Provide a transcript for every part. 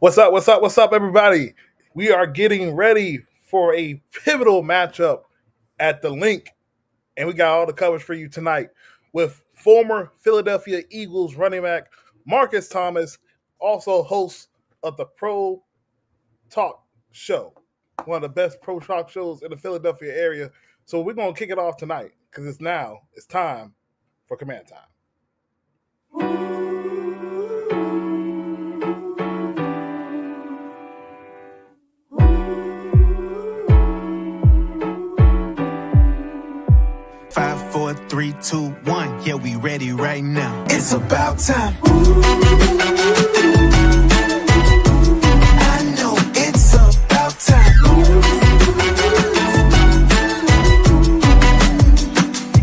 What's up? What's up? What's up, everybody? We are getting ready for a pivotal matchup at the link, and we got all the coverage for you tonight with former Philadelphia Eagles running back Markus Thomas, also host of the Pro Talk Show, one of the best pro talk shows in the Philadelphia area. So we're gonna kick it off tonight because it's time for command time. 5, 4, 3, 2, 1. Yeah, we ready right now. It's about time. I know it's about time.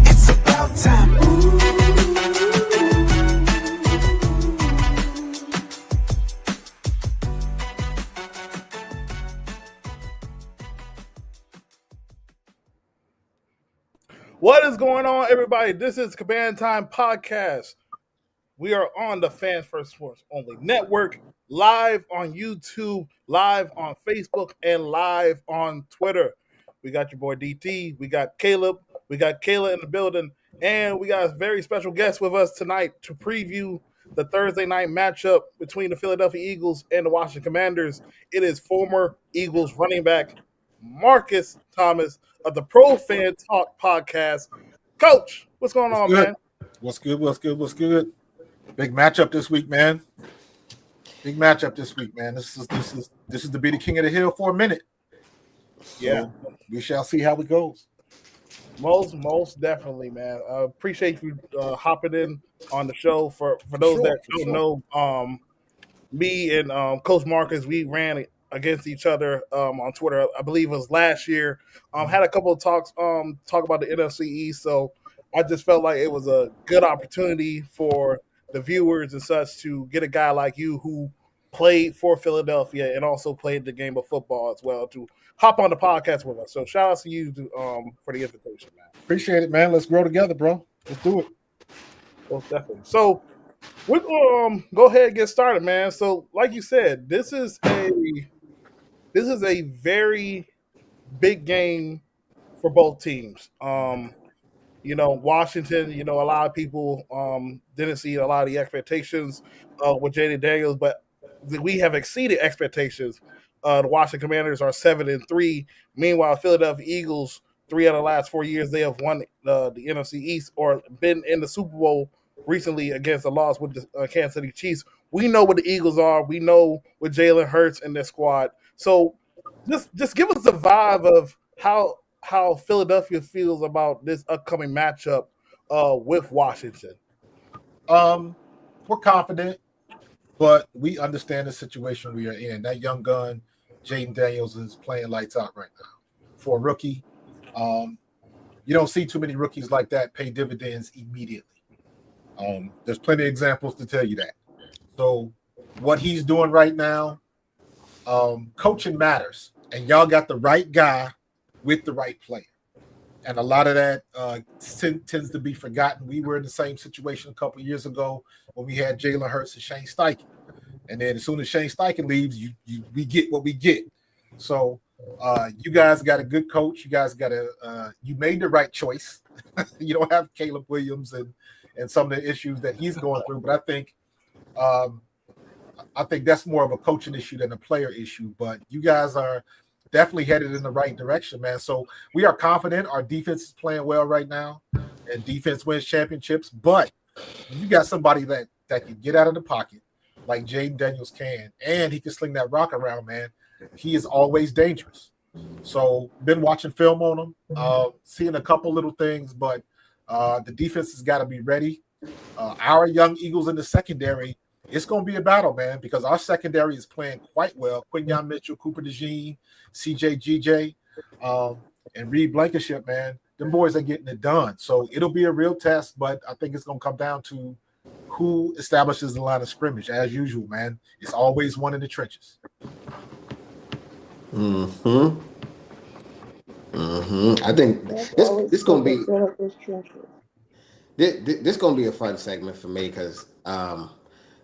It's about time. What is going on, everybody? This is Command Time Podcast. We are on the Fans First Sports Only Network, live on YouTube, live on Facebook, and live on Twitter. We got your boy DT, we got Caleb, we got Kayla in the building, and we got a very special guest with us tonight to preview the Thursday night matchup between the Philadelphia Eagles and the Washington Commanders. It is former Eagles running back Markus Thomas of the Pro Fan Talk Podcast. Coach, what's going on, man? What's good? Big matchup this week, man. This is to be the king of the hill for a minute. Yeah. So we shall see how it goes. Most definitely, man. Appreciate you hopping in on the show. For those that don't know, me and Coach Markus, we ran against each other on Twitter. I believe it was last year. Had a couple of talks talk about the NFC East. So I just felt like it was a good opportunity for the viewers and such to get a guy like you who played for Philadelphia and also played the game of football as well to hop on the podcast with us. So shout out to you for the invitation, man. Appreciate it, man. Let's grow together, bro. Let's do it. Most definitely. So we're going to go ahead and get started, man. So like you said, this is a very big game for both teams. Washington, a lot of people didn't see a lot of the expectations with Jaden Daniels, but we have exceeded expectations. The Washington Commanders are 7-3. Meanwhile, Philadelphia Eagles, 3 out of the last 4 years, they have won the NFC East or been in the Super Bowl recently against the loss with the Kansas City Chiefs. We know what the Eagles are. We know what Jalen Hurts and their squad. So just give us the vibe of how Philadelphia feels about this upcoming matchup with Washington. We're confident, but we understand the situation we are in. That young gun, Jaden Daniels, is playing lights out right now. For a rookie, you don't see too many rookies like that pay dividends immediately. There's plenty of examples to tell you that. So what he's doing right now, coaching matters, and y'all got the right guy with the right player. And a lot of that tends to be forgotten. We were in the same situation a couple of years ago when we had Jalen Hurts and Shane Steichen. And then as soon as Shane Steichen leaves, we get what we get. So you guys got a good coach. You guys got you made the right choice. You don't have Caleb Williams and some of the issues that he's going through. But I think that's more of a coaching issue than a player issue. But you guys are definitely headed in the right direction, man. So we are confident. Our defense is playing well right now, and defense wins championships. But you got somebody that can get out of the pocket like Jaden Daniels can, and he can sling that rock around, man. He is always dangerous. So been watching film on him, seeing a couple little things, but the defense has got to be ready. Our young Eagles in the secondary, it's going to be a battle, man, because our secondary is playing quite well. Quinyon Mitchell, Cooper DeJean, CJ GJ, and Reed Blankenship, man. Them boys are getting it done. So it'll be a real test, but I think it's going to come down to who establishes the line of scrimmage. As usual, man, it's always one in the trenches. I think this going to be this going to be a fun segment for me because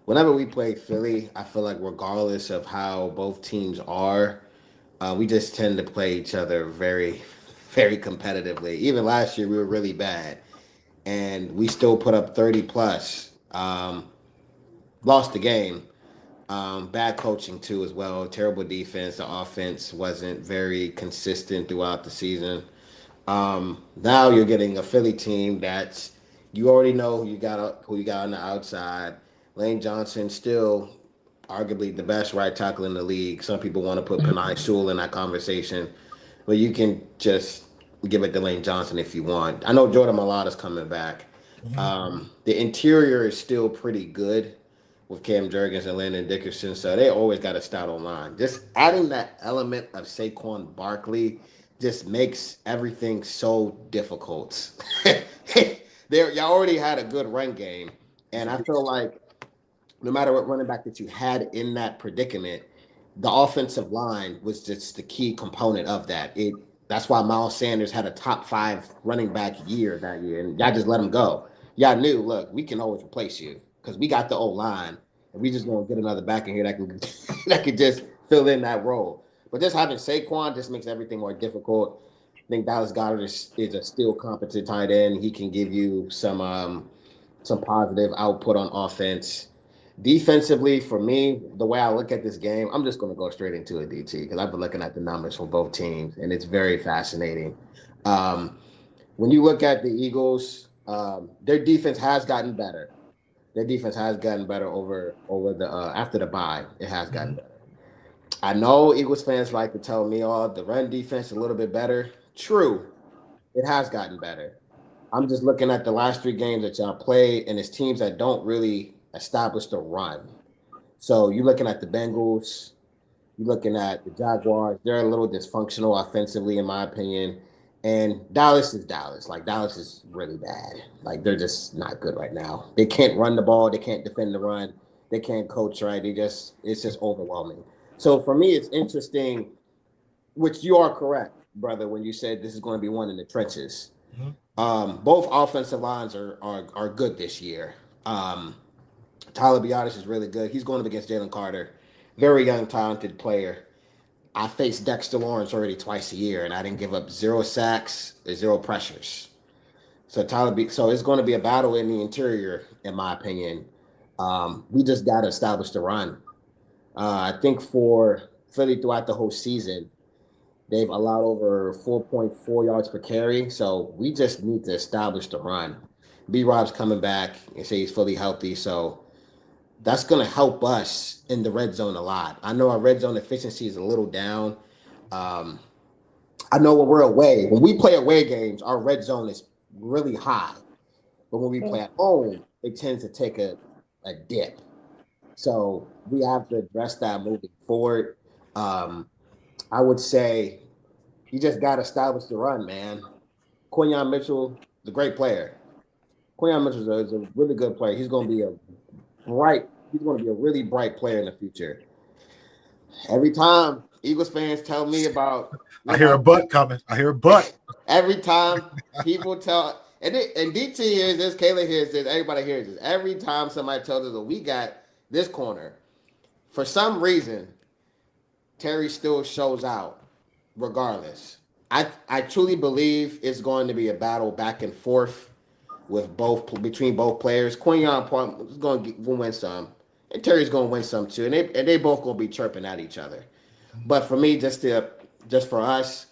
whenever we play Philly, I feel like regardless of how both teams are, we just tend to play each other very, very competitively. Even last year, we were really bad, and we still put up 30 plus. Lost the game. Bad coaching too as well. Terrible defense. The offense wasn't very consistent throughout the season. Now you're getting a Philly team that's you already know who you got on the outside. Lane Johnson still arguably the best right tackle in the league. Some people want to put Panay Sewell in that conversation, but you can just give it to Lane Johnson if you want. I know Jordan Malata's coming back. The interior is still pretty good with Cam Jurgens and Landon Dickerson, so they always got a stout online. Just adding that element of Saquon Barkley just makes everything so difficult. Y'all already had a good run game, and I feel like no matter what running back that you had in that predicament, the offensive line was just the key component of that. That's why Miles Sanders had a top 5 running back year that year, and y'all just let him go. Y'all knew, look, we can always replace you because we got the old line, and we just gonna get another back in here that can that can just fill in that role. But just having Saquon just makes everything more difficult. I think Dallas Goedert is a still competent tight end. He can give you some positive output on offense. Defensively, for me, the way I look at this game, I'm just going to go straight into a DT because I've been looking at the numbers for both teams, and it's very fascinating. When you look at the Eagles, their defense has gotten better. Their defense has gotten better over the after the bye. It has gotten better. I know Eagles fans like to tell me, "Oh, the run defense is a little bit better." True, it has gotten better. I'm just looking at the last 3 games that y'all played, and it's teams that don't really establish the run. So you're looking at the Bengals, you're looking at the Jaguars. They're a little dysfunctional offensively, in my opinion. And Dallas is Dallas. Like Dallas is really bad. Like they're just not good right now. They can't run the ball. They can't defend the run. They can't coach right. It's just overwhelming. So for me, it's interesting, which you are correct, brother, when you said this is going to be one in the trenches. Both offensive lines are good this year. Tyler Biotis is really good. He's going up against Jalen Carter, very young, talented player. I faced Dexter Lawrence already twice a year, and I didn't give up 0 sacks or 0 pressures. So so it's going to be a battle in the interior, in my opinion. We just got to establish the run. I think for Philly throughout the whole season, they've allowed over 4.4 yards per carry. So we just need to establish the run. B-Rob's coming back and say he's fully healthy, so that's going to help us in the red zone a lot. I know our red zone efficiency is a little down. I know when we play away games, our red zone is really high. But when we play at home, it tends to take a dip. So we have to address that moving forward. I would say you just got to establish the run, man. Quinyon Mitchell is a great player. Quinyon Mitchell is a really good player. He's going to be a really bright player in the future. Every time Eagles fans tell me about, I hear a butt coming. I hear a butt. Every time people tell, and DT hears this, Kayla hears this, everybody hears this. Every time somebody tells us that we got this corner, for some reason, Terry still shows out regardless. I truly believe it's going to be a battle back and forth between both players. Quinyon is going to win some, and Terry's going to win some too, and they both going to be chirping at each other. But for me, just for us,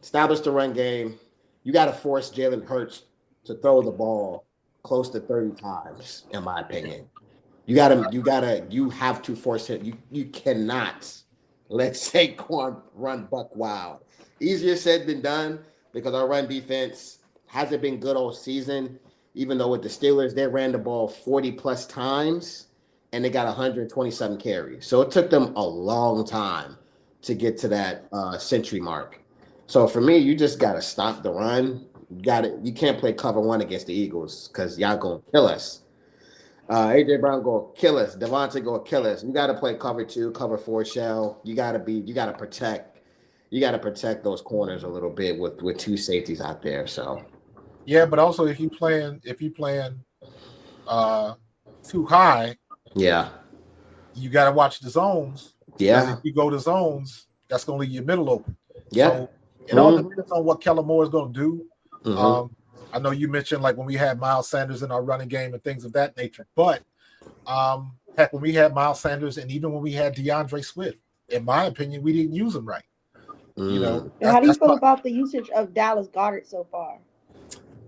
establish the run game. You got to force Jalen Hurts to throw the ball close to 30 times, in my opinion. You have to force it. You cannot let Saquon run buck wild. Easier said than done because our run defense hasn't been good all season. Even though with the Steelers, they ran the ball 40 plus times and they got 127 carries. So it took them a long time to get to that century mark. So for me, you just got to stop the run. You can't play cover 1 against the Eagles because y'all going to kill us. AJ Brown going to kill us. Devontae going to kill us. We got to play cover 2, cover 4 shell. You got to protect those corners a little bit with 2 safeties out there. So yeah, but also if you playing too high, Yeah. You got to watch the zones because if Yeah. you go to zones, that's going to leave your middle open. Yeah. So it all depends on what Kellen Moore is going to do. Mm-hmm. I know you mentioned like when we had Miles Sanders in our running game and things of that nature, but heck, when we had Miles Sanders and even when we had DeAndre Swift, in my opinion, we didn't use him right. You know, And how do you feel about the usage of Dallas Goedert so far?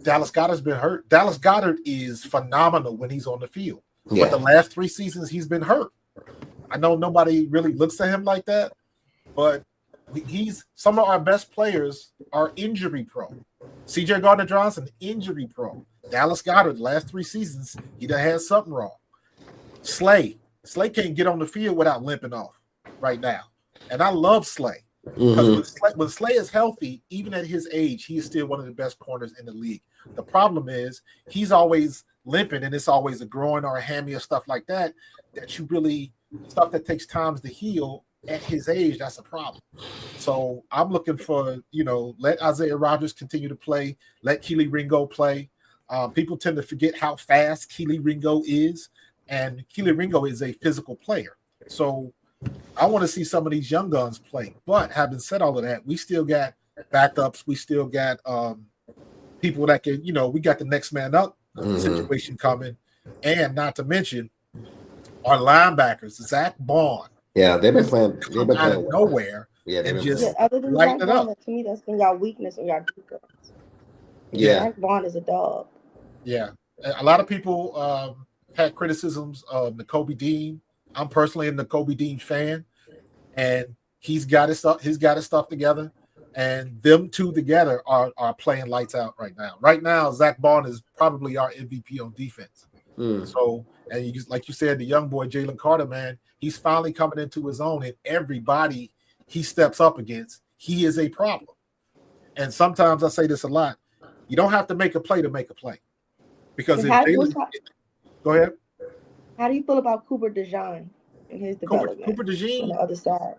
Dallas Goedert's been hurt. Dallas Goedert is phenomenal when he's on the field. Yeah. But the last 3 seasons, he's been hurt. I know nobody really looks at him like that, but he's some of our best players are injury prone. CJ Gardner-Johnson, injury prone. Dallas Goedert, the last 3 seasons, he done had something wrong. Slay can't get on the field without limping off right now. And I love Slay. Because when Slay is healthy, even at his age, he is still one of the best corners in the league. The problem is he's always limping, and it's always a groin or a hammy or stuff like that, that you really stuff that takes time to heal at his age. That's a problem. So I'm looking for, let Isaiah Rodgers continue to play, let Keely Ringo play. People tend to forget how fast Keely Ringo is, and Keely Ringo is a physical player. So I want to see some of these young guns play. But having said all of that, we still got backups. We still got people that can, we got the next man up situation coming. And not to mention our linebackers, Zach Bond. Yeah, they've been playing out of nowhere. Yeah, and just other than lighten Zach it up. Bond, to me, that's been your weakness in your defense. Yeah. Zach Bond is a dog. Yeah. A lot of people had criticisms of Nakobe Dean. I'm personally a Nakobe Dean fan, and he's got his stuff together, and them two together are playing lights out right now. Right now, Zach Bond is probably our MVP on defense. So, and like you said, the young boy Jalen Carter, man, he's finally coming into his own, and everybody he steps up against, he is a problem. And sometimes I say this a lot: you don't have to make a play to make a play, because if Jalen, go ahead. How do you feel about Cooper DeJean and his development? Cooper DeJean on the other side.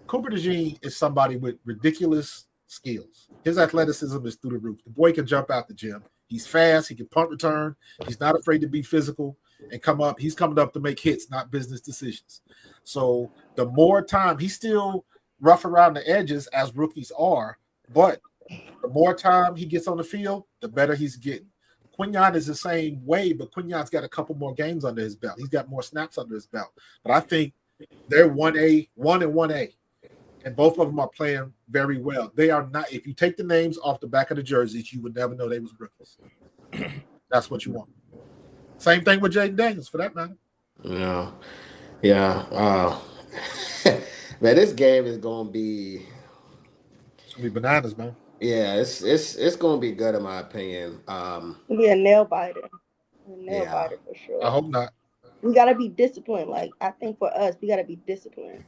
Cooper DeJean is somebody with ridiculous skills. His athleticism is through the roof. The boy can jump out the gym. He's fast. He can punt return. He's not afraid to be physical and come up. He's coming up to make hits, not business decisions. So the more time, he's still rough around the edges as rookies are, but the more time he gets on the field, the better he's getting. Quinyon is the same way, but Quinyon's got a couple more games under his belt. He's got more snaps under his belt. But I think they're 1A, 1 and 1A. And both of them are playing very well. They are not, if you take the names off the back of the jerseys, you would never know they was rookies. That's what you want. Same thing with Jaden Daniels, for that matter. Yeah. Man, this game is gonna be bananas, man. Yeah, it's gonna be good in my opinion. It'll be a nail biter. Biter for sure. I hope not. We gotta be disciplined. Like, I think for us, we gotta be disciplined.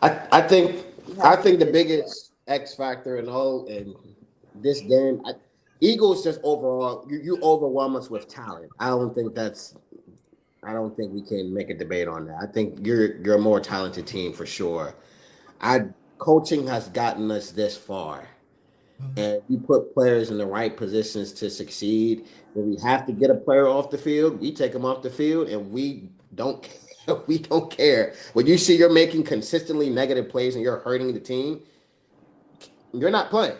I think the biggest X factor in this game, Eagles just overall, you overwhelm us with talent. I don't think we can make a debate on that. I think you're a more talented team for sure. Coaching has gotten us this far. And we put players in the right positions to succeed. When we have to get a player off the field, we take them off the field, and we don't care. When you see you're making consistently negative plays and you're hurting the team, you're not playing.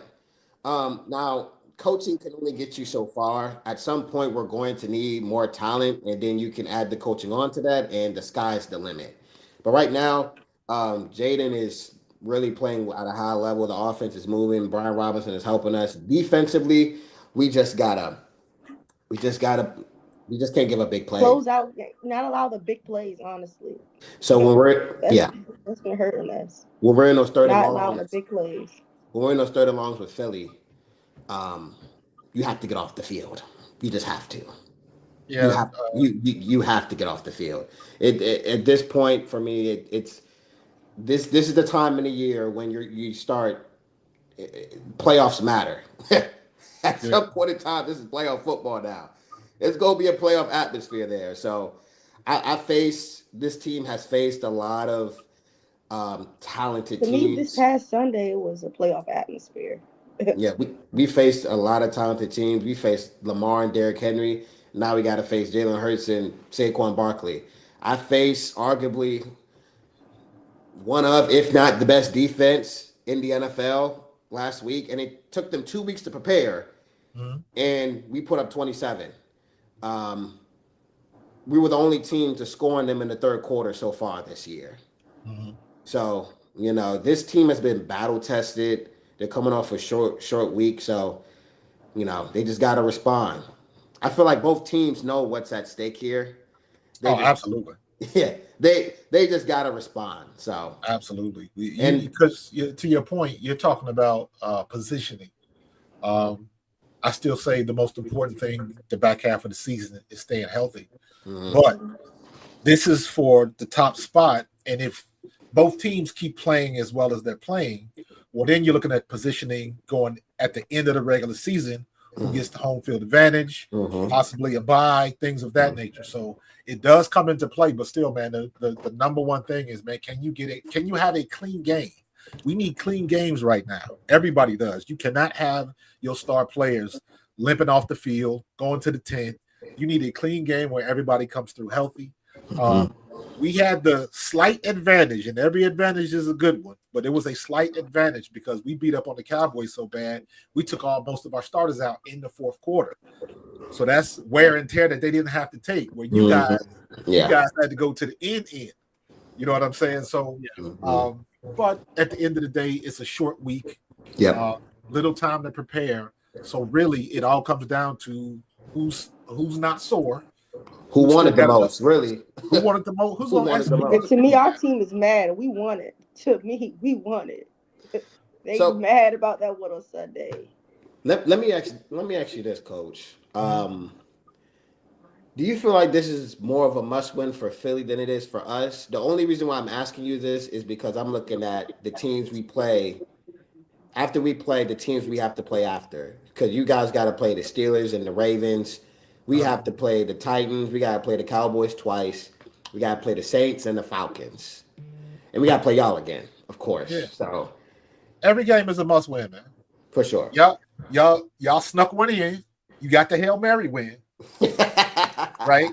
Now, coaching can only get you so far. At some point, we're going to need more talent, and then you can add the coaching onto that, and the sky's the limit. But right now, Jaden is really playing at a high level. The offense is moving. Brian Robinson is helping us. Defensively, we just can't give up big plays. Close out, not allow the big plays, honestly. So that's been hurting us. When we're in those third and not longs, allowing the big plays. When we're in those third and longs with Philly, you have to get off the field. You just have to. Yeah, you have to get off the field. At this point, for me, it's this is the time in the year when you start. Playoffs matter. At some point in time, this is playoff football now. It's going to be a playoff atmosphere there. So this team has faced a lot of talented teams. To me, this past Sunday, it was a playoff atmosphere. Yeah, we faced a lot of talented teams. We faced Lamar and Derrick Henry. Now we got to face Jalen Hurts and Saquon Barkley. I face arguably one of, if not the best defense in the NFL last week, and it took them 2 weeks to prepare, and we put up 27. We were the only team to score on them in the third quarter so far this year. So, this team has been battle tested. They're coming off a short week, so, they just got to respond. I feel like both teams know what's at stake here. Absolutely. Yeah, they just got to respond. So absolutely, because to your point, you're talking about positioning. I still say the most important thing the back half of the season is staying healthy. But this is for the top spot, and if both teams keep playing as well as they're playing, well, then you're looking at positioning going at the end of the regular season. Who gets the home field advantage, possibly a bye, things of that nature. So it does come into play, but still, man, the number one thing is, man, can you have a clean game? We need clean games right now. Everybody does. You cannot have your star players limping off the field, going to the tent. You need a clean game where everybody comes through healthy. We had the slight advantage, and every advantage is a good one, but it was a slight advantage because we beat up on the Cowboys so bad, we took most of our starters out in the fourth quarter. So that's wear and tear that they didn't have to take, where you guys had to go to the end. You know what I'm saying? So, but at the end of the day, it's a short week. Little time to prepare. So really, it all comes down to who's not sore. Who wanted the most, really? Who wanted the most? Who wanted the most? To me, our team is mad. We won it. To me, we won it. They mad about that one on Sunday. Let me ask you this, Coach. Do you feel like this is more of a must-win for Philly than it is for us? The only reason why I'm asking you this is because I'm looking at the teams we play. After we play the teams we have to play after, because you guys got to play the Steelers and the Ravens. We have to play the Titans. We got to play the Cowboys twice. We got to play the Saints and the Falcons. And we got to play y'all again, of course. Yeah. So every game is a must-win, man. For sure. Y'all snuck one in. You got the Hail Mary win. Right?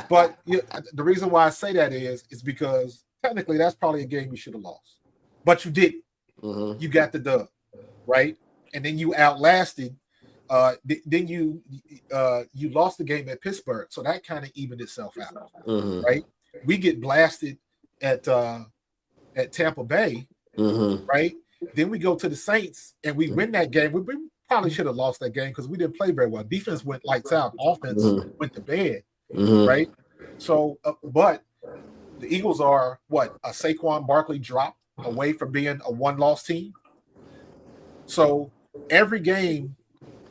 But the reason why I say that is because technically that's probably a game you should have lost. But you didn't. You got the dub, right? And then you outlasted. Then you lost the game at Pittsburgh, so that kind of evened itself out, right? We get blasted at Tampa Bay, right? Then we go to the Saints and we win that game. We probably should have lost that game because we didn't play very well. Defense went lights out, offense went to bed, right? So, but the Eagles are a Saquon Barkley drop away from being a one-loss team. So every game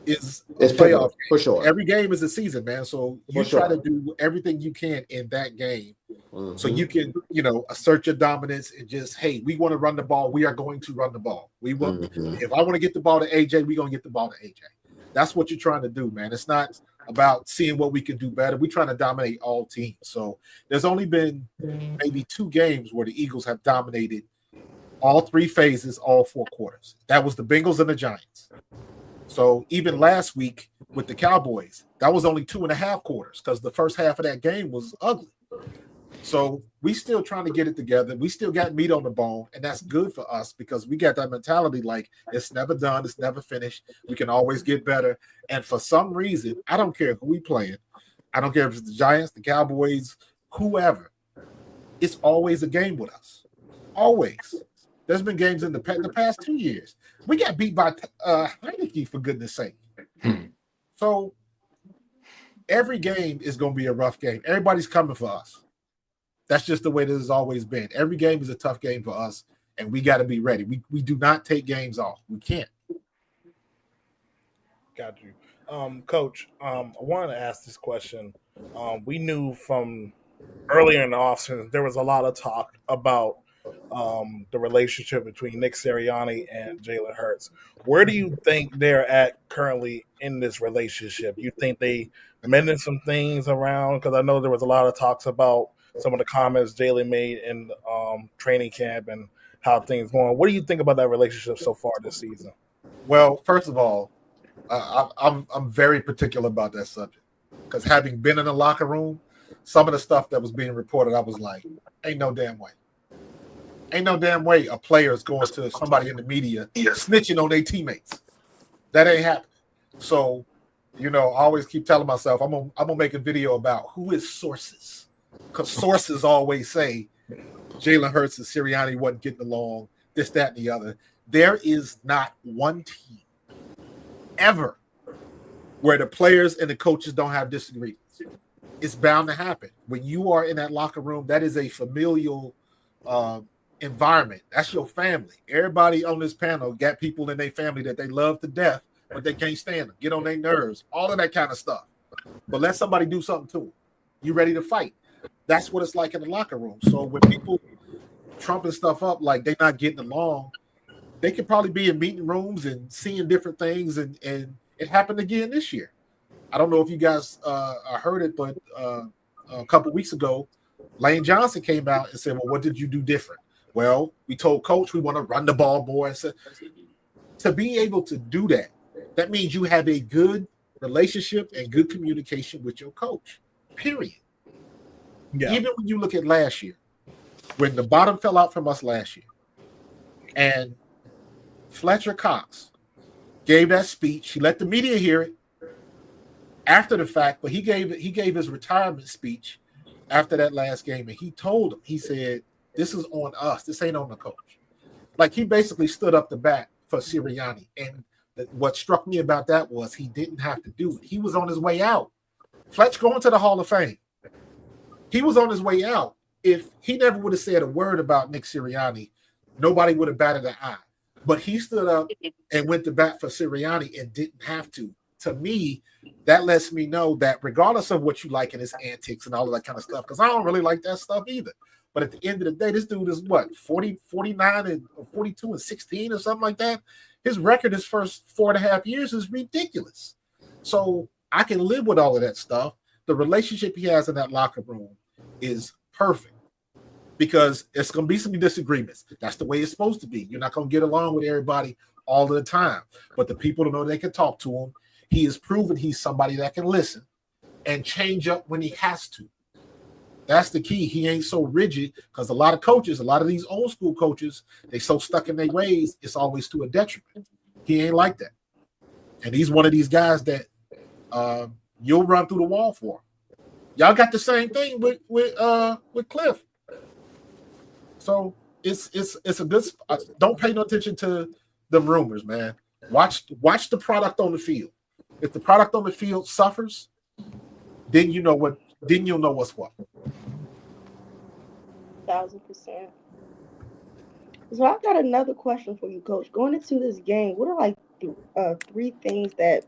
is a playoff for sure. Every game is a season, man. So you try to do everything you can in that game, so you can, assert your dominance and just, hey, we want to run the ball. We are going to run the ball. We want. If I want to get the ball to AJ, we're gonna get the ball to AJ. That's what you're trying to do, man. It's not about seeing what we can do better. We're trying to dominate all teams. So there's only been maybe 2 games where the Eagles have dominated all 3 phases, all 4 quarters. That was the Bengals and the Giants. So even last week with the Cowboys, that was only 2.5 quarters because the first half of that game was ugly. So we still trying to get it together. We still got meat on the bone, and that's good for us because we got that mentality like it's never done, it's never finished. We can always get better. And for some reason, I don't care who we playing. I don't care if it's the Giants, the Cowboys, whoever. It's always a game with us. Always. There's been games in the past 2 years. We got beat by Heineke, for goodness sake. So every game is going to be a rough game. Everybody's coming for us. That's just the way this has always been. Every game is a tough game for us, and we got to be ready. We do not take games off. We can't. Got you. Coach, I wanted to ask this question. We knew from earlier in the offseason there was a lot of talk about the relationship between Nick Sirianni and Jalen Hurts. Where do you think they're at currently in this relationship? You think they mended some things around? Because I know there was a lot of talks about some of the comments Jalen made in training camp and how things going. What do you think about that relationship so far this season? Well, first of all, I'm very particular about that subject. because having been in the locker room, some of the stuff that was being reported, I was like, ain't no damn way. Ain't no damn way a player is going to somebody in the media snitching on their teammates. That ain't happening. So, I always keep telling myself I'm gonna make a video about who is sources, because sources always say Jalen Hurts and Sirianni wasn't getting along, this, that, and the other. There is not one team ever where the players and the coaches don't have disagreements. It's bound to happen. When you are in that locker room, that is a familial environment. That's your family. Everybody on this panel got people in their family that they love to death, but they can't stand them, get on their nerves, all of that kind of stuff. But let somebody do something to them. You ready to fight. That's what it's like in the locker room. So when people trumping stuff up like they're not getting along, they could probably be in meeting rooms and seeing different things, and it happened again this year. I don't know if you guys heard it, but a couple weeks ago, Lane Johnson came out and said, well, what did you do different? Well, we told coach we want to run the ball more. And so, to be able to do that, that means you have a good relationship and good communication with your coach, period. Yeah. Even when you look at last year, when the bottom fell out from us last year, and Fletcher Cox gave that speech. He let the media hear it after the fact, but he gave his retirement speech after that last game, and he told him, he said, this is on us. This ain't on the coach. Like, he basically stood up the back for Sirianni. And what struck me about that was he didn't have to do it. He was on his way out. Fletch going to the Hall of Fame. He was on his way out. If he never would have said a word about Nick Sirianni, nobody would have batted an eye. But he stood up and went to bat for Sirianni and didn't have to. To me, that lets me know that regardless of what you like in his antics and all of that kind of stuff, because I don't really like that stuff either. But at the end of the day, this dude is what, 49 and 42 and 16 or something like that? His record his first 4.5 years is ridiculous. So I can live with all of that stuff. The relationship he has in that locker room is perfect, because it's going to be some disagreements. That's the way it's supposed to be. You're not going to get along with everybody all the time, but the people know they can talk to him. He has proven he's somebody that can listen and change up when he has to. That's the key. He ain't so rigid, because a lot of coaches, a lot of these old school coaches, they so stuck in their ways, it's always to a detriment. He ain't like that. And he's one of these guys that you'll run through the wall for. Y'all got the same thing with Cliff. So it's a good spot. Don't pay no attention to the rumors, man. Watch the product on the field. If the product on the field suffers, then you'll know what's what. 1,000%. So I've got another question for you, Coach. Going into this game, what are like three things that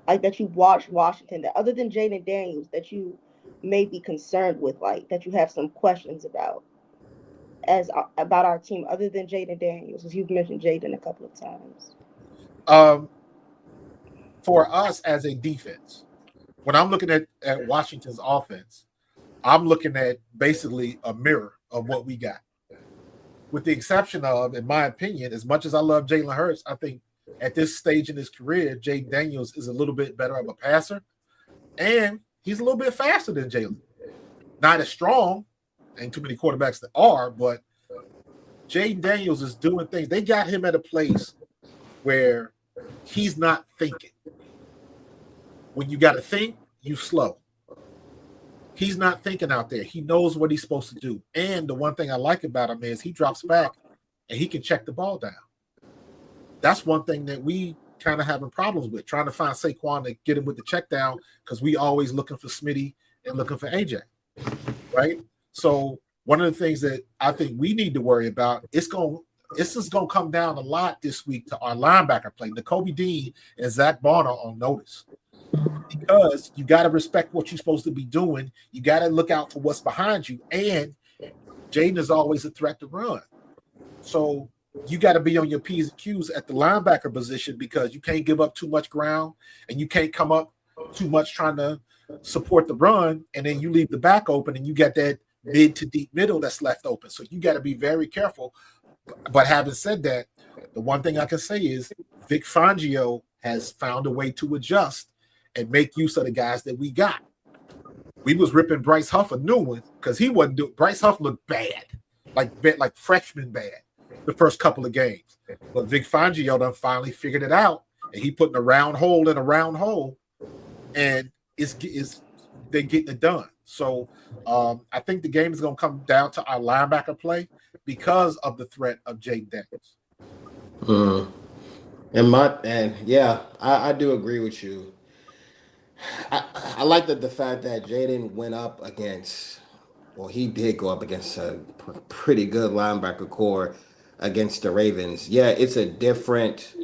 that you watched Washington, that other than Jaden Daniels, that you may be concerned with, like that you have some questions about about our team, other than Jaden Daniels, as you've mentioned Jaden a couple of times? For us as a defense, when I'm looking at Washington's offense, I'm looking at basically a mirror of what we got. With the exception of, in my opinion, as much as I love Jalen Hurts, I think at this stage in his career, Jaden Daniels is a little bit better of a passer, and he's a little bit faster than Jalen. Not as strong, ain't too many quarterbacks that are, but Jaden Daniels is doing things. They got him at a place where he's not thinking. When you got to think, you slow. He's not thinking out there. He knows what he's supposed to do. And the one thing I like about him is he drops back and he can check the ball down. That's one thing that we kind of having problems with, trying to find Saquon to get him with the check down, because we always looking for Smitty and looking for AJ, right? So one of the things that I think we need to worry about, this is going to come down a lot this week to our linebacker play. Nakobe Dean and Zach Bonner on notice, because you got to respect what you're supposed to be doing. You got to look out for what's behind you. And Jaden is always a threat to run. So you got to be on your P's and Q's at the linebacker position, because you can't give up too much ground and you can't come up too much trying to support the run. And then you leave the back open and you got that mid to deep middle that's left open. So you got to be very careful. But having said that, the one thing I can say is Vic Fangio has found a way to adjust and make use of the guys that we got. We was ripping Bryce Huff a new one because he wasn't doing. Bryce Huff looked bad, like freshman bad, the first couple of games. But Vic Fangio done finally figured it out, and he putting a round hole in a round hole, and they getting it done. So I think the game is going to come down to our linebacker play because of the threat of Jaden Daniels. I do agree with you. I like the fact that Jaden went up against, well, he did go up against a pretty good linebacker core against the Ravens. Yeah, it's a different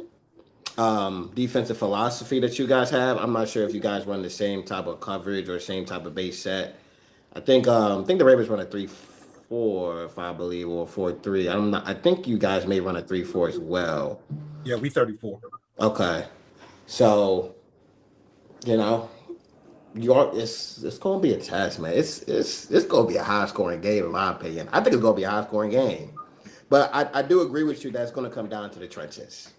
defensive philosophy that you guys have. I'm not sure if you guys run the same type of coverage or same type of base set. I think the Ravens run a 3-4, if I believe, or 4-3. I'm not. I think you guys may run a 3-4 as well. Yeah, we 34. Okay, so it's going to be a test, man. It's going to be a high scoring game, in my opinion. I think it's going to be a high scoring game, but I do agree with you that it's going to come down to the trenches.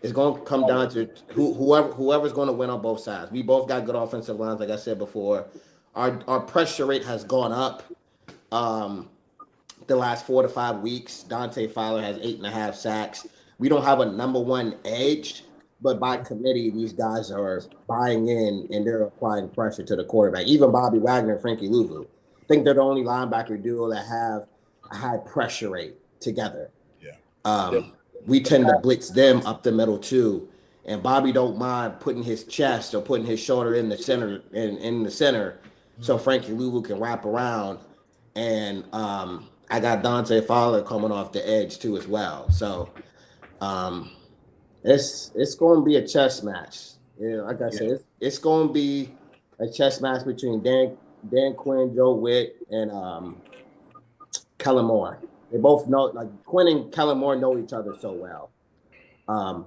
It's going to come down to whoever's going to win on both sides. We both got good offensive lines, like I said before. Our pressure rate has gone up the last 4 to 5 weeks. Dante Fowler has 8.5 sacks. We don't have a number one edge, but by committee, these guys are buying in and they're applying pressure to the quarterback. Even Bobby Wagner and Frankie Louvu. I think they're the only linebacker duo that have a high pressure rate together. Yeah. We tend to blitz them up the middle too. And Bobby don't mind putting his chest or putting his shoulder in the center, so Frankie Louvu can wrap around. And I got Dante Fowler coming off the edge too as well. So it's going to be a chess match. Like I said, it's going to be a chess match between Dan Quinn, Joe Witt, and Kellen Moore. They both know, like Quinn and Kellen Moore know each other so well.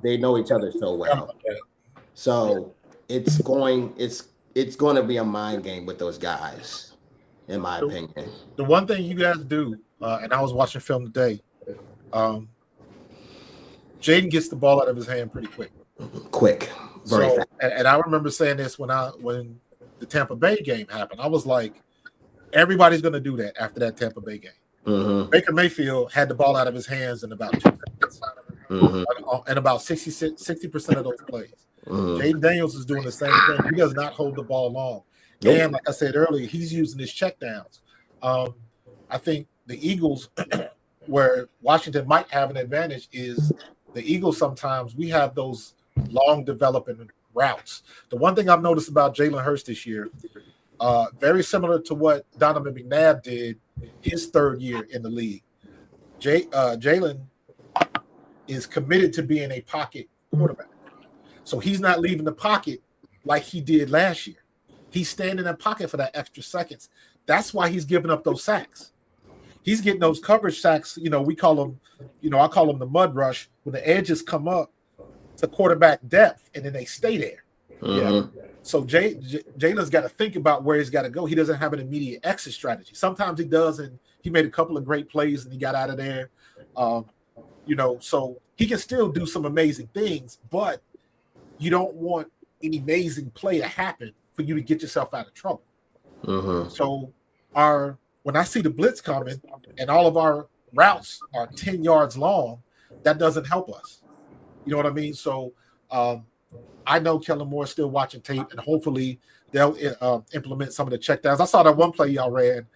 They know each other so well. So it's going to be a mind game with those guys, in my opinion. The one thing you guys do, and I was watching film today, Jaden gets the ball out of his hand pretty quick. Very fast. And I remember saying this when the Tampa Bay game happened. I was like, everybody's going to do that after that Tampa Bay game. Mm-hmm. Baker Mayfield had the ball out of his hands in about 2 seconds, and about 60% of those plays. Jaden Daniels is doing the same thing. He does not hold the ball long. Nope. And like I said earlier, he's using his checkdowns. I think the Eagles, where Washington might have an advantage, is the Eagles sometimes we have those long developing routes. The one thing I've noticed about Jalen Hurts this year, very similar to what Donovan McNabb did his third year in the league. Jalen is committed to being a pocket quarterback. So he's not leaving the pocket like he did last year. He's staying in that pocket for that extra seconds. That's why he's giving up those sacks. He's getting those coverage sacks. We call them, I call them the mud rush. When the edges come up to quarterback depth and then they stay there. Mm-hmm. Yeah. So Jalen's got to think about where he's got to go. He doesn't have an immediate exit strategy. Sometimes he does, and he made a couple of great plays and he got out of there. So he can still do some amazing things, but you don't want an amazing play to happen for you to get yourself out of trouble. Mm-hmm. So when I see the blitz coming and all of our routes are 10 yards long, that doesn't help us. You know what I mean? So I know Kellen Moore's still watching tape, and hopefully they'll implement some of the checkdowns. I saw that one play y'all ran.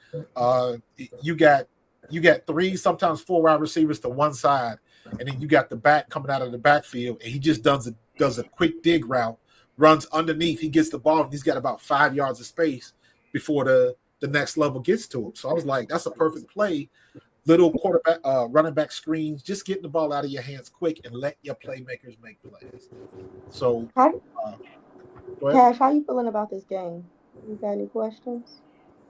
You got 3, sometimes 4 wide receivers to one side, and then you got the back coming out of the backfield, and he just does a quick dig route, runs underneath. He gets the ball, and he's got about 5 yards of space before the next level gets to him. So I was like, that's a perfect play. Little quarterback, running back screens, just getting the ball out of your hands quick and let your playmakers make plays. So, Cash, how you feeling about this game? You got any questions?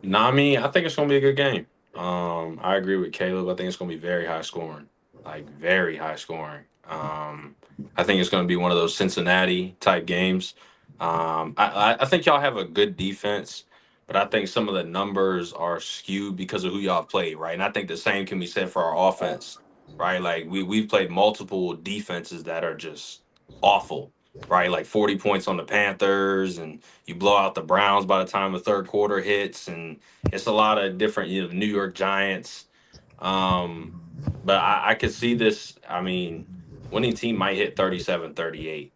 I think it's going to be a good game. I agree with Caleb. I think it's going to be very high scoring, like very high scoring. I think it's going to be one of those Cincinnati type games. I think y'all have a good defense, but I think some of the numbers are skewed because of who y'all played, right? And I think the same can be said for our offense, right? Like we've played multiple defenses that are just awful. right? Like 40 points on the Panthers, and you blow out the Browns by the time the third quarter hits, and it's a lot of different, New York Giants. But I could see this. I mean, winning team might hit 37-38.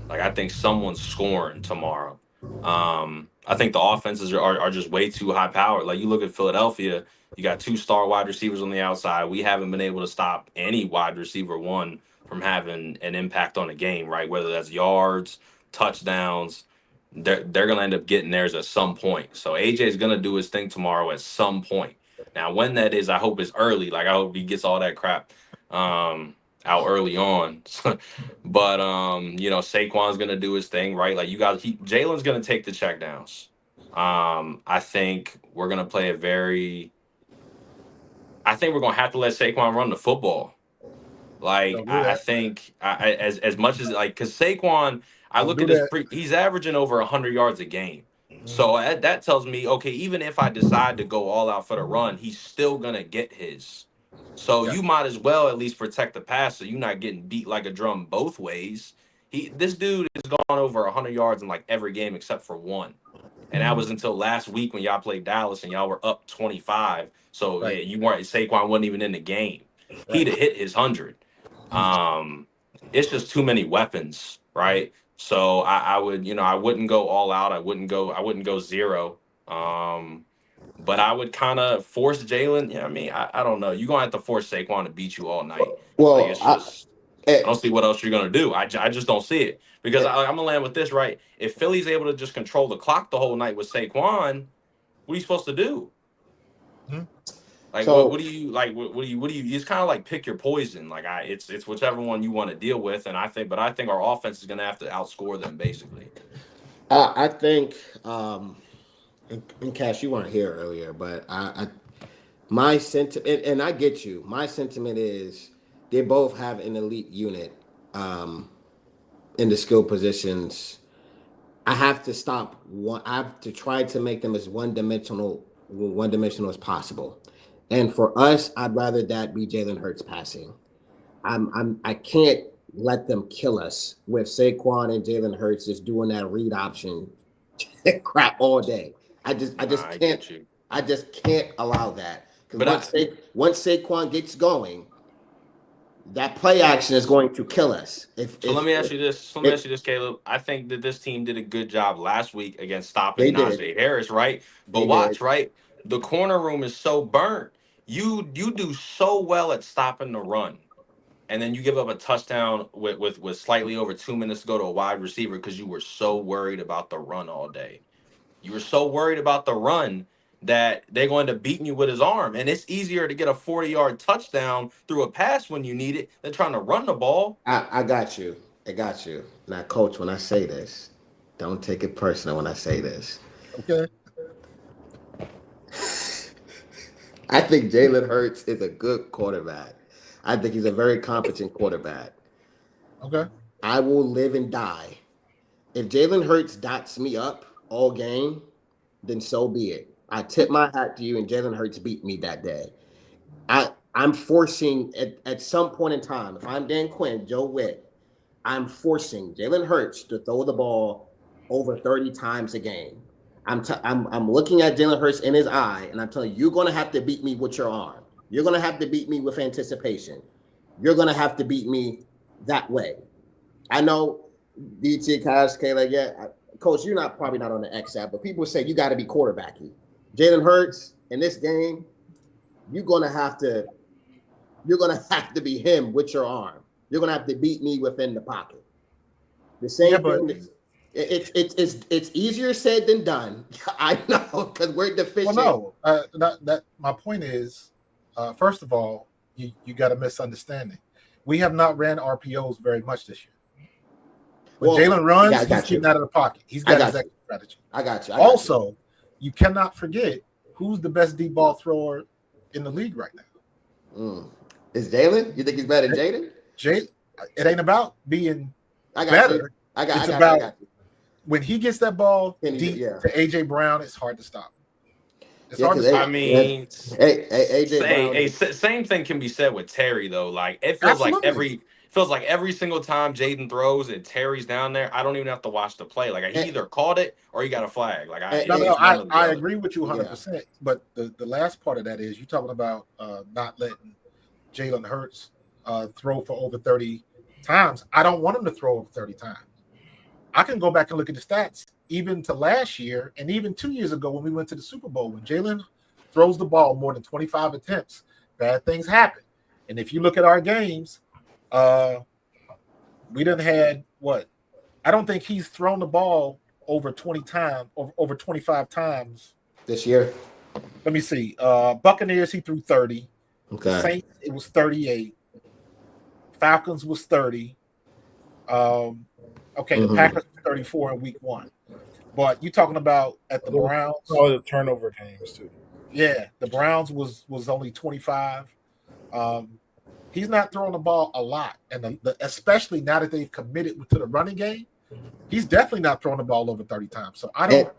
Like, I think someone's scoring tomorrow. I think the offenses are just way too high powered. Like, you look at Philadelphia, you got 2-star wide receivers on the outside. We haven't been able to stop any wide receiver one from having an impact on the game, right? Whether that's yards, touchdowns, they're gonna end up getting theirs at some point. So AJ's gonna do his thing tomorrow at some point. Now, when that is, I hope it's early. Like, I hope he gets all that crap out early on. But Saquon's gonna do his thing, right? Like, Jalen's gonna take the checkdowns. I think we're gonna play I think we're gonna have to let Saquon run the football. Like, Don't do I that. think as much as, like, because Saquon, I Don't look do at his that. he's averaging over 100 yards a game. So that tells me, okay, even if I decide to go all out for the run, he's still gonna get his. So Yeah. you might as well at least protect the pass, so you're not getting beat like a drum both ways. This dude has gone over 100 yards in like every game except for one, and that was until last week when y'all played Dallas and y'all were up 25. So yeah, Right. you weren't Saquon wasn't even in the game. He'd Right. have hit his 100. It's just too many weapons, right? So I would, I wouldn't go all out. I wouldn't go zero. But I would kind of force Jalen. Yeah, I mean, I don't know. You're gonna have to force Saquon to beat you all night. Like, Well, it's just I don't see what else you're gonna do. I just don't see it, because eh, I'm gonna land with this, right? If Philly's able to just control the clock the whole night with Saquon, what are you supposed to do? Mhm. Like, what so do you like? What do you? It's kind of like pick your poison. Like, it's whichever one you want to deal with, and I think our offense is gonna have to outscore them basically. I think, and Cash, you weren't here earlier, but my sentiment, and I get you. My sentiment is they both have an elite unit in the skill positions. I have to stop one. I have to try to make them as one dimensional as possible. And for us, I'd rather that be Jalen Hurts passing. I can't let them kill us with Saquon and Jalen Hurts just doing that read option crap all day. I Nah, just I can't get you. allow that, because But once Saquon gets going, that play action is going to kill us. So let me ask you this. So let me If ask you this, Caleb. I think that this team did a good job last week against they stopping did, Najee Harris, right? But they did. watch, right? The corner room is so burnt. You do so well at stopping the run, and then you give up a touchdown with slightly over 2 minutes to go to a wide receiver because you were so worried about the run all day. You were so worried about the run that they're going to beat you with his arm, and it's easier to get a 40-yard touchdown through a pass when you need it than trying to run the ball. I got you. I got you. Now, Coach, when I say this, don't take it personal. When I say this, Okay. I think Jalen Hurts is a good quarterback. I think he's a very competent quarterback. Okay. I will live and die. If Jalen Hurts dots me up all game, then so be it. I tip my hat to you, and Jalen Hurts beat me that day. I'm forcing at some point in time, if I'm Dan Quinn, Joe Witt, I'm forcing Jalen Hurts to throw the ball over 30 times a game. I'm looking at Jalen Hurts in his eye, and I'm telling you, you're going to have to beat me with your arm. You're going to have to beat me with anticipation. You're going to have to beat me that way. I know DT, Cash, Kayla, yeah, Coach, you're probably not on the X app, but people say you got to be quarterbacky. Jalen Hurts in this game, you're gonna have to be him with your arm. You're gonna have to beat me within the pocket. The same thing. It's easier said than done. I know, because we're deficient. Well, no. That my point is, first of all, you got a misunderstanding. We have not ran RPOs very much this year. When Jalen runs, he's getting out of the pocket. He's got his exit strategy. I got you. Also, you cannot forget who's the best deep ball thrower in the league right now. Is Jalen? You think he's better than Jaden? It ain't about being better. It's about when he gets that ball deep to AJ Brown, it's hard to stop. It's hard to stop. I mean, AJ Brown. Same thing can be said with Terry though. Like, it feels Absolutely. like feels like every single time Jaden throws and Terry's down there, I don't even have to watch the play. Like he And- either caught it or he got a flag. Like No, it's one or the I other. agree with you 100%. But the last part of that is you're talking about not letting Jalen Hurts throw for over 30 times. I don't want him to throw over 30 times. I can go back and look at the stats, even to last year and even 2 years ago when we went to the Super Bowl. When Jalen throws the ball more than 25 attempts, bad things happen. And if you look at our games, we done had what? I don't think he's thrown the ball over 20 times, over 25 times this year. Let me see. Buccaneers, he threw 30. Okay. Saints, it was 38. Falcons was 30. The Packers 34 in week 1. But you're talking about at the Browns. Oh, the turnover games too. Yeah, the Browns was only 25. He's not throwing the ball a lot, and especially now that they've committed to the running game, he's definitely not throwing the ball over 30 times. So I don't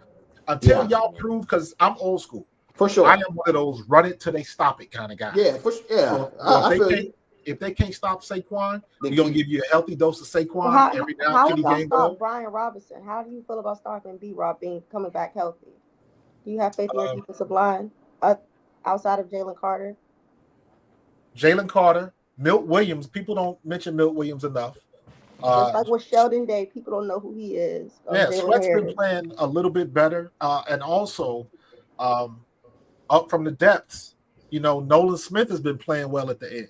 until y'all prove, because I'm old school. For sure, I am one of those run it till they stop it kind of guys. Yeah, for sure. Yeah, So if they can't stop Saquon, we're gonna give you a healthy dose of Saquon every now and then. How about Brian Robinson? How do you feel about starting B-Rob coming back healthy? Do you have faith in your defensive line outside of Jalen Carter? Jalen Carter, Milt Williams. People don't mention Milt Williams enough. Just like with Sheldon Day, people don't know who he is. Yeah, Sweat's been playing a little bit better, and also up from the depths. Nolan Smith has been playing well at the edge.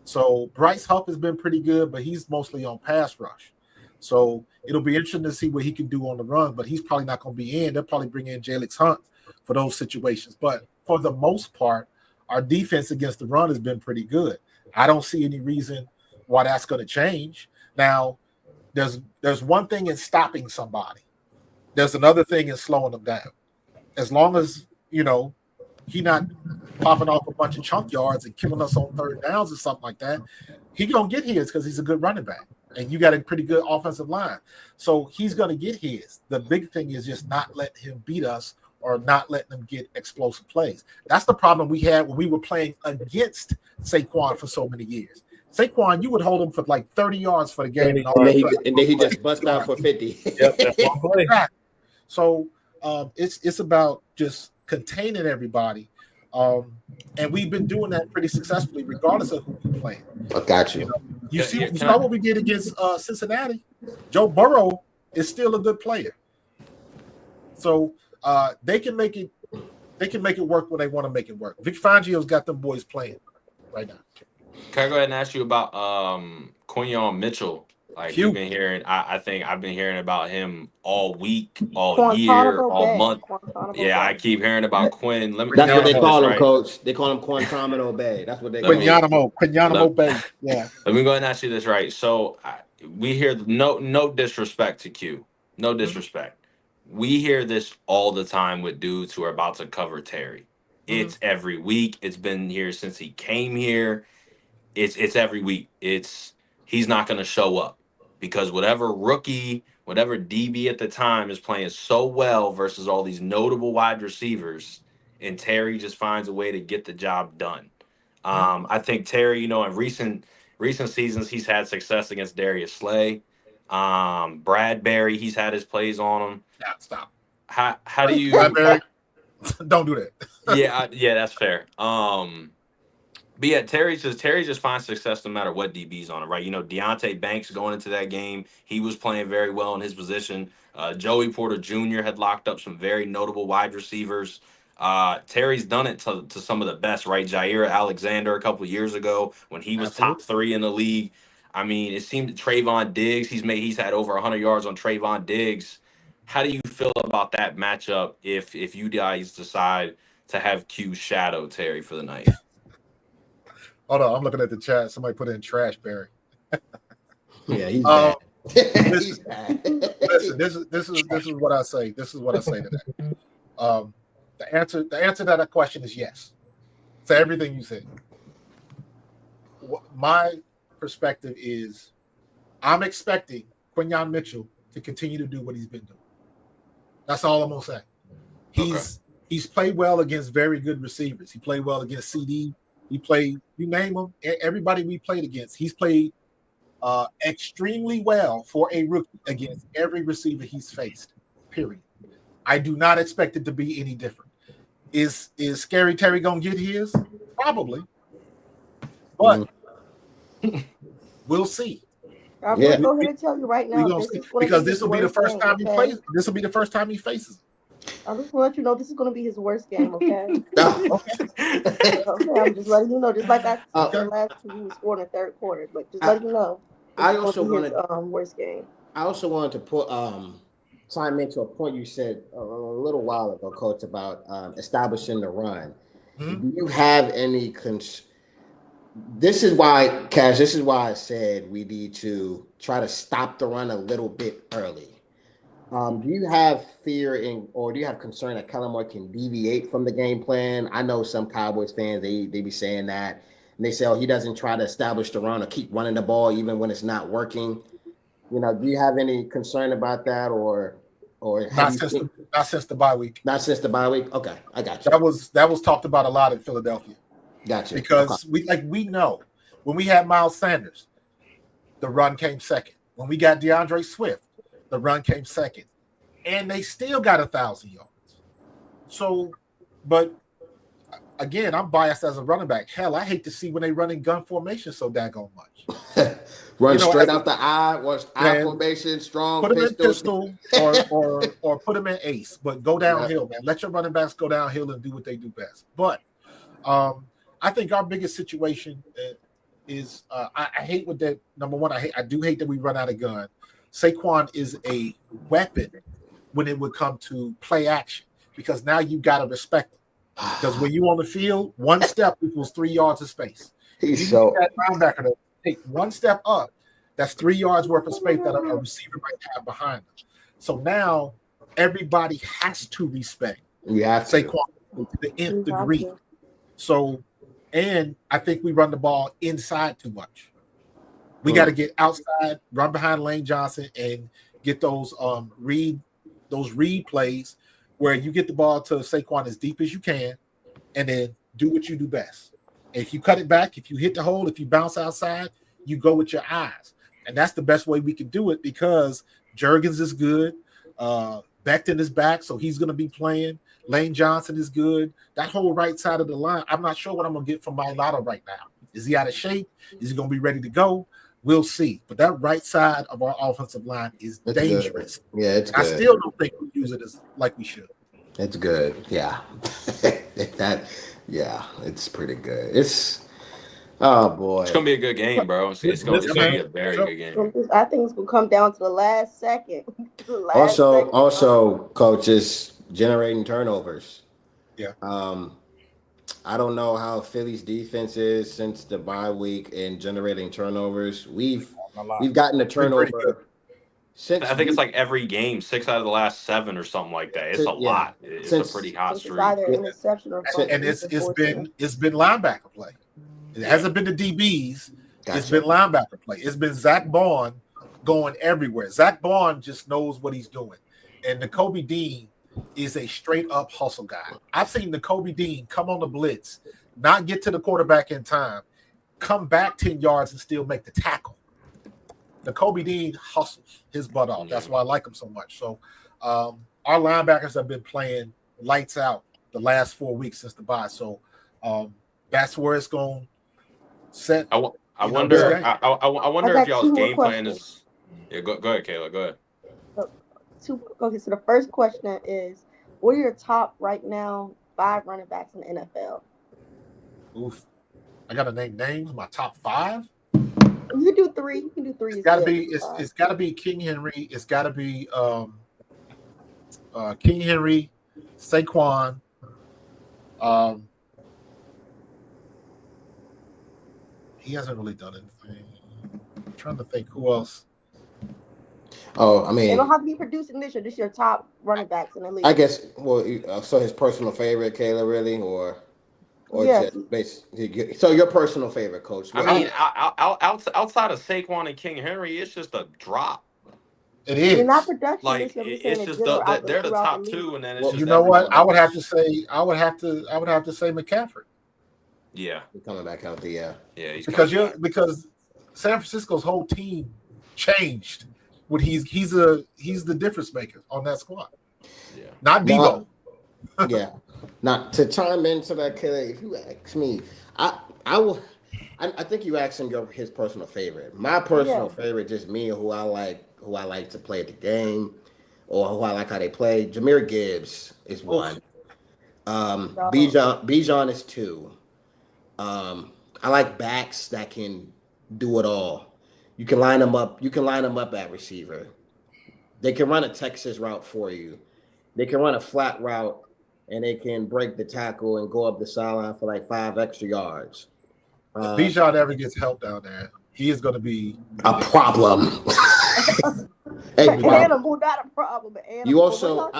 So Bryce Huff has been pretty good, but he's mostly on pass rush. So it'll be interesting to see what he can do on the run, but he's probably not going to be in. They'll probably bring in Jalix Hunt for those situations. But for the most part, our defense against the run has been pretty good. I don't see any reason why that's going to change. Now, there's one thing in stopping somebody. There's another thing in slowing them down. As long as, he not popping off a bunch of chunk yards and killing us on third downs or something like that, he going to get his because he's a good running back. And you got a pretty good offensive line. So he's going to get his. The big thing is just not letting him beat us or not letting them get explosive plays. That's the problem we had when we were playing against Saquon for so many years. Saquon, you would hold him for like 30 yards for the game. And then he just bust out for 50. Yep, that's one play. So it's about just containing everybody. And we've been doing that pretty successfully, regardless of who we're playing. I got you. You saw what we did against Cincinnati. Joe Burrow is still a good player. So they can make it work when they want to make it work. Vic Fangio's got them boys playing right now. Can I go ahead and ask you about Quinyon Mitchell? Like you've been hearing, I think I've been hearing about him all week, all year, all month. Yeah, I keep hearing about Quinn. That's what they call him, Coach. They call him Quintamino Bay. That's what they call him. Quinyanamo Bay. Yeah. Let me go ahead and ask you this, right? So we hear no disrespect to Q, no disrespect. We hear this all the time with dudes who are about to cover Terry. It's every week. It's been here since he came here. It's every week. He's not going to show up because whatever rookie, whatever DB at the time is playing so well versus all these notable wide receivers, and Terry just finds a way to get the job done. I think Terry, in recent seasons, he's had success against Darius Slay. Bradbury, he's had his plays on him. Yeah, stop. How do you? Bradbury, don't do that. yeah, that's fair. But yeah, Terry just finds success no matter what DB's on it, right? Deontay Banks going into that game, he was playing very well in his position. Joey Porter Jr. had locked up some very notable wide receivers. Terry's done it to some of the best, right? Jair Alexander a couple of years ago when he was top 3 in the league. I mean, it seemed Trayvon Diggs, he's had over 100 yards on Trayvon Diggs. How do you feel about that matchup if you guys decide to have Q shadow Terry for the night? Hold on, I'm looking at the chat. Somebody put in Trash Barry. Yeah, he's bad. He's bad. Listen, this is what I say. This is what I say to that. The answer to that question is yes. To everything you said. My perspective is I'm expecting Quinyon Mitchell to continue to do what he's been doing. That's all I'm gonna say. He's played well against very good receivers. He played well against CD. He played, you name him, everybody we played against. He's played extremely well for a rookie against every receiver he's faced. Period. I do not expect it to be any different. Is Scary Terry gonna get his? Probably, but we'll see. I'm going to go ahead and tell you right now, This will be the first time he plays. This will be the first time he faces him. I'm just going to let you know this is going to be his worst game, okay? Okay. I'm just letting you know, just like I said last week, he scored in the third quarter, but just letting you know, I also wanted worst game. I also wanted to put chime into a point you said a little while ago, Coach, about establishing the run. Do you have any This is why, Cash, this is why I said we need to try to stop the run a little bit early. Do you have fear or do you have concern that Kellen Moore can deviate from the game plan? I know some Cowboys fans, they be saying that, and they say, oh, he doesn't try to establish the run or keep running the ball even when it's not working. Do you have any concern about that or not since the bye week? Not since the bye week? Okay, I got you. That was talked about a lot in Philadelphia. Gotcha. Because we know when we had Miles Sanders, the run came second. When we got DeAndre Swift, the run came second. And they still got 1,000 yards. So, but again, I'm biased as a running back. Hell, I hate to see when they run in gun formation so daggone much. Run straight out the eye, watch eye formation, strong. Put them in pistol or put them in ace, but go downhill, man. Let your running backs go downhill and do what they do best. But I think our biggest situation is I hate with that. Number one, I do hate that we run out of gun. Saquon is a weapon when it would come to play action because now you got to respect him. Because when you on the field, one step equals 3 yards of space. That linebacker to take one step up, that's 3 yards worth of space that a receiver might have behind him. So now everybody has to respect Saquon to the nth degree. So, and I think we run the ball inside too much. We got to get outside, run behind Lane Johnson, and get those read plays where you get the ball to Saquon as deep as you can, and then do what you do best. If you cut it back, if you hit the hole, if you bounce outside, you go with your eyes, and that's the best way we can do it because Juergens is good, Becton is back, so he's going to be playing. Lane Johnson is good. That whole right side of the line, I'm not sure what I'm going to get from Mailata right now. Is he out of shape? Is he going to be ready to go? We'll see. But that right side of our offensive line is dangerous. Good. Yeah, it's good. I still don't think we use it as like we should. It's good. Yeah. It's pretty good. Oh, boy. It's going to be a good game, bro. It's going to be a very good game. I think it's going to come down to the last second. Also, coaches generating turnovers. Yeah. I don't know how Philly's defense is since the bye week in generating turnovers. We've gotten a turnover since I think it's like every game, 6 out of the last 7 or something like that. It's a lot. It's a pretty hot streak. It's either interception or and it's been linebacker play. It hasn't been the DBs. Gotcha. It's been linebacker play. It's been Zach Bond going everywhere. Zach Bond just knows what he's doing. And Nakobe Dean is a straight up hustle guy. I've seen Nakobe Dean come on the blitz, not get to the quarterback in time, come back 10 yards and still make the tackle. Nakobe Dean hustles his butt off. That's why I like him so much. So our linebackers have been playing lights out the last 4 weeks since the bye. So that's where it's going to set. I wonder if y'all's game plan is. Yeah, go ahead, Kayla. Go ahead. Okay, so the first question is, what are your top right now 5 running backs in the NFL? Oof. I got to name names. My top 5? You can do 3. You can do 3. It's got to be King Henry. It's got to be King Henry, Saquon. He hasn't really done anything. I'm trying to think who else. Oh, I mean, they don't have to be producing this year. This is your top running backs in the league. I guess. Well, so his personal favorite, Kayla, really, or just so your personal favorite, Coach. I mean, outside of Saquon and King Henry, it's just a drop. It is. You're not production. Like it's just they're the top 2, and then it's just you know what? I would have to say McCaffrey. Yeah, he's coming back healthy. Yeah, he's because San Francisco's whole team changed. When he's the difference maker on that squad. Yeah. Not Debo. Yeah. Now to chime into that, kid, if you ask me, I think you asked him his personal favorite. My personal favorite, just me, who I like to play the game, or who I like how they play. Jahmyr Gibbs is one. Bijan is two. I like backs that can do it all. You can line them up. You can line them up at receiver. They can run a Texas route for you. They can run a flat route, and they can break the tackle and go up the sideline for like 5 extra yards. Bijan ever gets help down there, he is going to be a problem. Animal, not a problem. Animal. You also,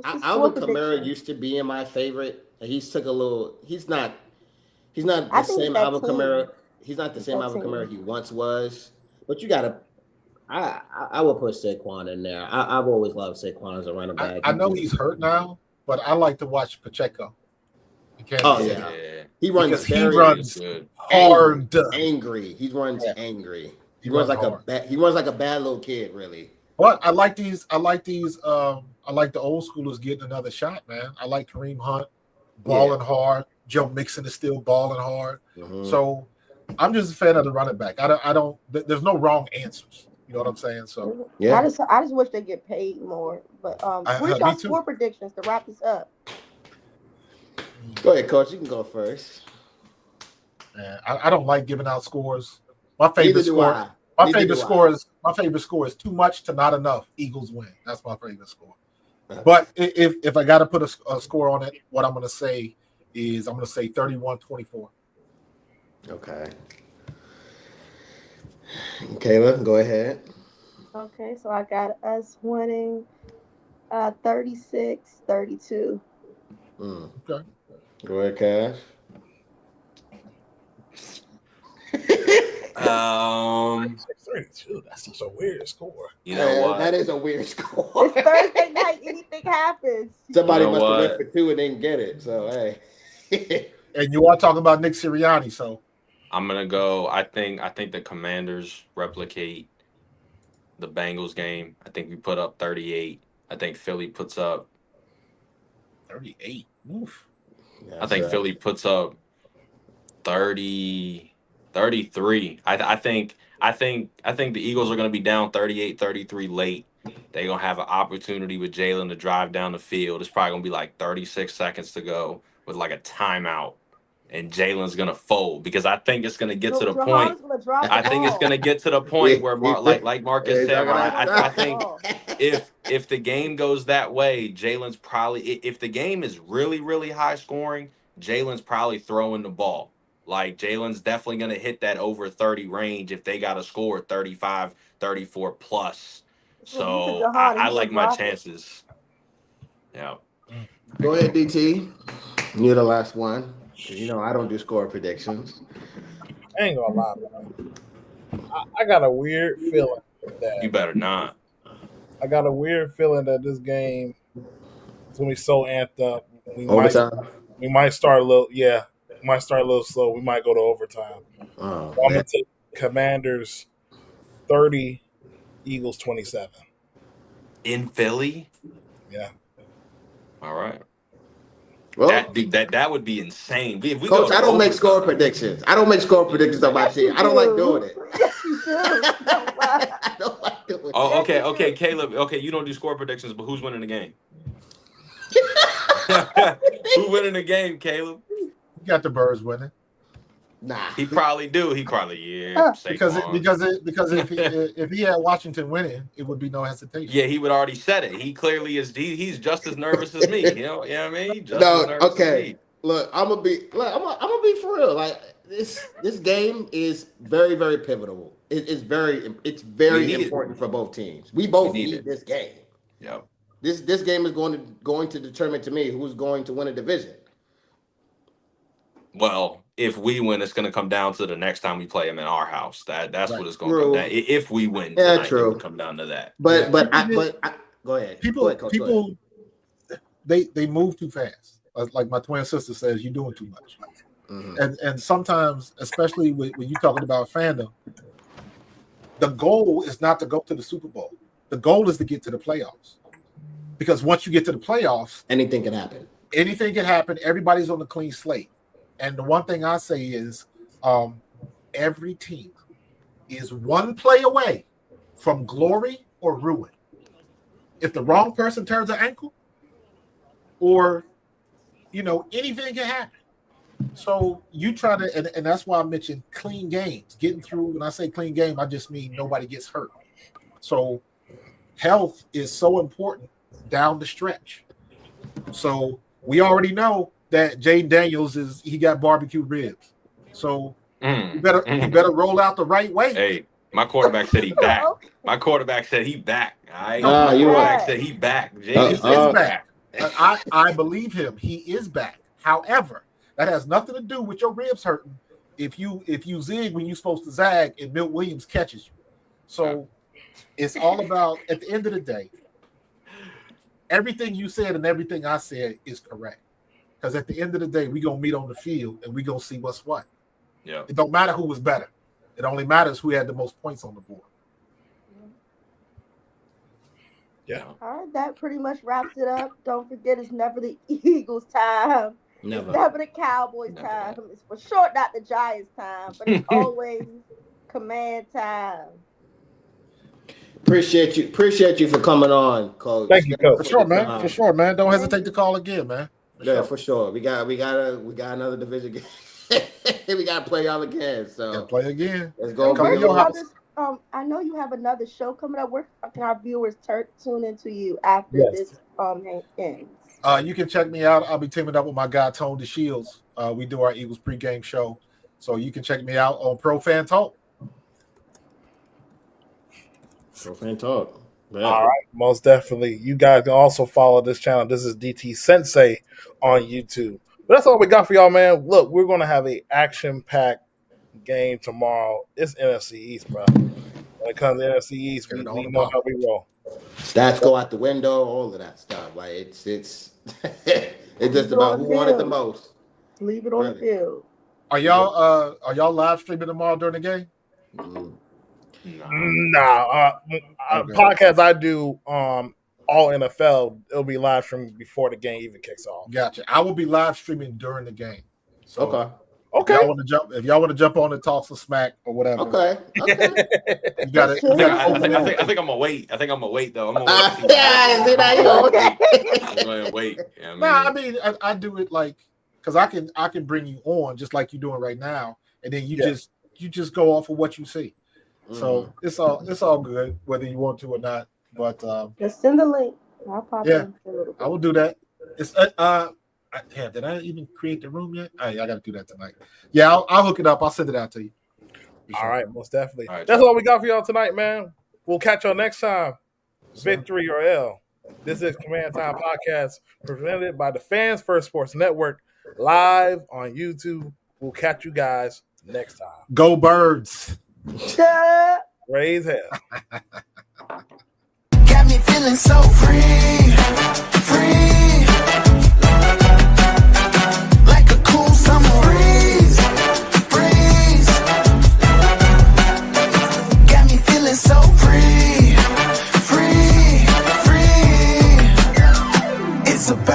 Alvin prediction? Kamara used to be in my favorite. He's took a little. He's not the same Alvin Kamara. He's not the same Alvin Kamara he once was. But you gotta. I will put Saquon in there. I've always loved Saquon as a running back. I know he's hurt now, but I like to watch Pacheco. Yeah. He runs hard, angry. He runs angry. He runs like a bad little kid, really. But I like these. I like the old schoolers getting another shot, man. I like Kareem Hunt balling hard. Joe Mixon is still balling hard. Mm-hmm. So I'm just a fan of the running back. I don't. There's no wrong answers. You know what I'm saying? So yeah, I just wish they get paid more. But what are y'all score predictions to wrap this up? Go ahead, Coach. You can go first. Man, I don't like giving out scores. My favorite score. My favorite score is too much to not enough. Eagles win. That's my favorite score. But if I got to put a score on it, what I'm going to say is 31-24. Okay. Kayla, go ahead. Okay, so I got us winning 36-32. Okay. Go ahead, Cash. 32. That's such a weird score. You know what? That is a weird score. It's Thursday night. Anything happens. Somebody must have went for 2 and didn't get it. So hey. And you are talking about Nick Sirianni, so I'm gonna go. I think the Commanders replicate the Bengals game. I think we put up 38. I think Philly puts up 38. Oof. I think Philly puts up 30, 33. I think the Eagles are going to be down 38-33 late. They're going to have an opportunity with Jalen to drive down the field. It's probably going to be like 36 seconds to go with like a timeout. And Jalen's going to fold because I think it's going to get to the point. I think it's going to get to the point where, like Marcus said, I think if the game goes that way, Jalen's probably, if the game is really, really high scoring, Jalen's probably throwing the ball. Like, Jalen's definitely going to hit that over 30 range if they got to score 35, 34 plus. So I like my chances. Yeah. Go ahead, DT. You're the last one. You know, I don't do score predictions. I ain't gonna lie, man. I got a weird feeling that you better not. I got a weird feeling that this game is gonna be so amped up. We might start a little, we might start a little slow. We might go to overtime. I'm gonna take Commanders 30, Eagles 27. In Philly? Yeah. All right. Well, that would be insane. If we Coach, I don't make score predictions. I don't make score predictions on my team. I don't like doing it. Yes, you do. I don't like doing it. Oh, okay, Caleb. Okay, you don't do score predictions, but who's winning the game? Who's winning the game, Caleb? You got the Birds winning. Nah, he probably do. Because if he had Washington winning, it would be no hesitation. Yeah, he would already said it. He clearly is. He's just as nervous as me. You know what I mean? Just as nervous as me. Look, I'm gonna be for real. Like this game is very, very pivotal. It's very important for both teams. We both need this game. Yep. This game is going to determine to me who's going to win a division. Well, if we win, it's going to come down to the next time we play them in our house. That's what it's going to come down. If we win, tonight, it will come down to that. But go ahead. People, they move too fast. Like my twin sister says, you're doing too much. Mm-hmm. And sometimes, especially when you're talking about fandom, The goal is not to go to the Super Bowl. The goal is to get to the playoffs. Because once you get to the playoffs, Anything can happen. anything can happen. Everybody's on a clean slate. And the one thing I say is every team is one play away from glory or ruin. If the wrong person turns an ankle or, anything can happen. So you try to, and that's why I mentioned clean games. Getting through, when I say clean game, I just mean nobody gets hurt. So health is so important down the stretch. So we already know that Jaden Daniels he got barbecue ribs. So you better roll out the right way. Hey, my quarterback said he back. My quarterback said he back. All right. Ah, My you quarterback right. said he back. He is back. I believe him. He is back. However, that has nothing to do with your ribs hurting. If you zig when you're supposed to zag and Milt Williams catches you. So it's all about, at the end of the day, everything you said and everything I said is correct. Because at the end of the day, we're going to meet on the field and we're going to see what's what. Yeah. It don't matter who was better. It only matters who had the most points on the board. Yeah. All right, that pretty much wraps it up. Don't forget, it's never the Eagles' time. Never. It's never the Cowboys' Never time. that. It's for sure not the Giants' time, but it's always Command time. Appreciate you for coming on, Coach. Thank you, Coach. For sure, man. For sure, man. Don't hesitate to call again, man. For sure. We got another division game. We got to play y'all again. So Play again. let's go. Come to your house. I know you have another show coming up. Where can our viewers tune into you after this ends? You can check me out. I'll be teaming up with my guy Tone DeShields. We do our Eagles pregame show, so you can check me out on Pro Fan Talk. Pro Fan Talk. Man. All right, most definitely. You guys can also follow this channel. This is DT Sensei on YouTube. But that's all we got for y'all, man. Look, we're gonna have a action-packed game tomorrow. It's NFC East, bro. When it comes to NFC East, we know how we roll. Stats go out the window, all of that stuff. Like it's it's just about who wanted the most. Leave it on the field. Are y'all live streaming tomorrow during the game? Nah, podcast I do all NFL, it'll be live streamed before the game even kicks off. Gotcha. I will be live streaming during the game. So Okay. If y'all want to jump on and talk some smack or whatever. Okay. You got it. I think I'm gonna wait. I think I'm gonna wait though. I'm gonna wait. I'm gonna wait. I do it like because I can bring you on just like you're doing right now, and then you just go off of what you see. So it's all good whether you want to or not. But just send the link. I'll pop in a little bit. I will do that. It's did I even create the room yet? I got to do that tonight. Yeah, I'll hook it up. I'll send it out to you. All right, most definitely. All right, that's all we got for y'all tonight, man. We'll catch y'all next time. Victory or L. This is Command Time Podcast presented by the Fans First Sports Network, live on YouTube. We'll catch you guys next time. Go Birds. Raise hell. Got me feeling so free.